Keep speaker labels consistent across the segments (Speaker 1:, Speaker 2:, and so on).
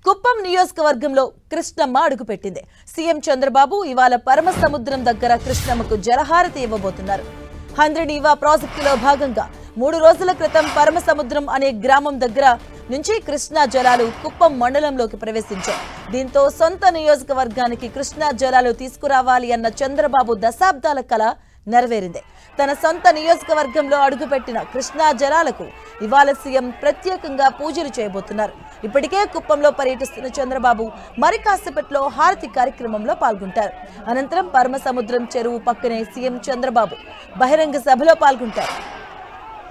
Speaker 1: కుప్పం నియోజకవర్గంలో కృష్ణమ్మ అడుగుపెట్టింది. సీఎం చంద్రబాబు ఇవాళ పరమ సముద్రం దగ్గర కృష్ణమ్మకు జలహారతి ఇవ్వబోతున్నారు. హంద్రినీవా ప్రాజెక్టులో భాగంగా 3 రోజుల క్రితం పరమ సముద్రం అనే గ్రామం దగ్గర నుంచి కృష్ణా జలాలు కుప్పం మండలంలోకి ప్రవేశించాయి. దీంతో సొంత నియోజకవర్గానికి కృష్ణా జలాలు తీసుకురావాలి అన్న చంద్రబాబు దశాబ్దాల కల నెరవేరింది. తన సొంత నియోజకవర్గంలో అడుగుపెట్టిన కృష్ణా జలాలకు ఇవాళ సీఎం ప్రత్యేకంగా పూజలు చేయబోతున్నారు. ఇప్పటికే కుప్పంలో పర్యటిస్తున్న చంద్రబాబు మరి కాసేపట్లో హారతి కార్యక్రమంలో పాల్గొంటారు. అనంతరం పరమ సముద్రం చెరువు పక్కనే సీఎం చంద్రబాబు బహిరంగ సభలో పాల్గొంటారు.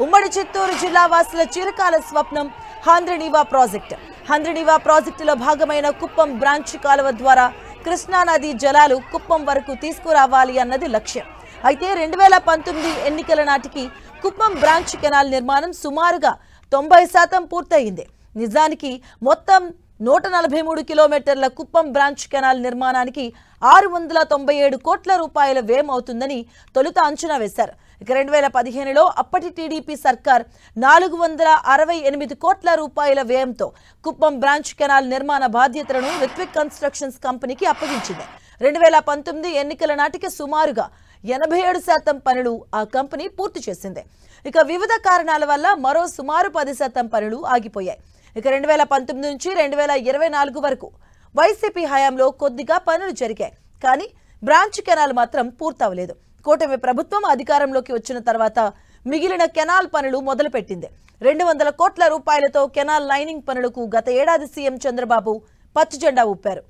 Speaker 1: ఉమ్మడి చిత్తూరు జిల్లా వాసుల చిరకాల స్వప్నం హంద్రినీవా ప్రాజెక్టు. హంద్రినీవా ప్రాజెక్టులో భాగమైన కుప్పం బ్రాంచ్ కాలువ ద్వారా కృష్ణానది జలాలు కుప్పం వరకు తీసుకురావాలి అన్నది లక్ష్యం. అయితే 2019 ఎన్నికల నాటికి కుప్పం బ్రాంచ్ కెనాల్ నిర్మాణం సుమారుగా 90% పూర్తయింది. నిజానికి మొత్తం 143 కిలోమీటర్ల కుప్పం బ్రాంచ్ కెనాల్ నిర్మాణానికి 697 కోట్ల రూపాయల వ్యయం అవుతుందని తొలుత అంచనా వేశారు. ఇక 2015లో అప్పటి టీడీపీ సర్కార్ 468 కోట్ల రూపాయల వ్యయంతో కుప్పం బ్రాంచ్ కెనాల్ నిర్మాణ బాధ్యతలను రిత్విక్ కన్స్ట్రక్షన్స్ కంపెనీకి అప్పగించింది. 2019 ఎన్నికల నాటికి సుమారుగా 87% పనులు ఆ కంపెనీ పూర్తి చేసింది. ఇక వివిధ కారణాల వల్ల మరో సుమారు 10% పనులు ఆగిపోయాయి. ఇక 2019 నుంచి 2024 వరకు వైసీపీ హయాంలో కొద్దిగా పనులు జరిగాయి. కానీ బ్రాంచ్ కెనాల్ మాత్రం పూర్తవలేదు. కూటమి ప్రభుత్వం అధికారంలోకి వచ్చిన తర్వాత మిగిలిన కెనాల్ పనులు మొదలుపెట్టింది. 200 కోట్ల రూపాయలతో కెనాల్ లైనింగ్ పనులకు గత ఏడాది సీఎం చంద్రబాబు పచ్చజెండా ఊపారు.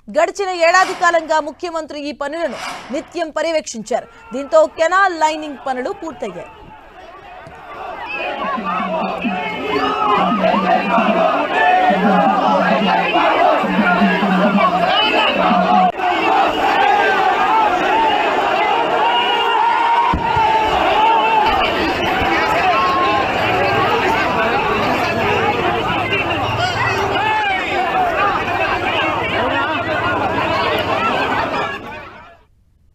Speaker 1: గడిచిన ఏడాది కాలంగా ముఖ్యమంత్రి ఈ పనులను నిత్యం పర్యవేక్షించారు. దీంతో కెనాల్ లైనింగ్ పనులు పూర్తయ్యాయి.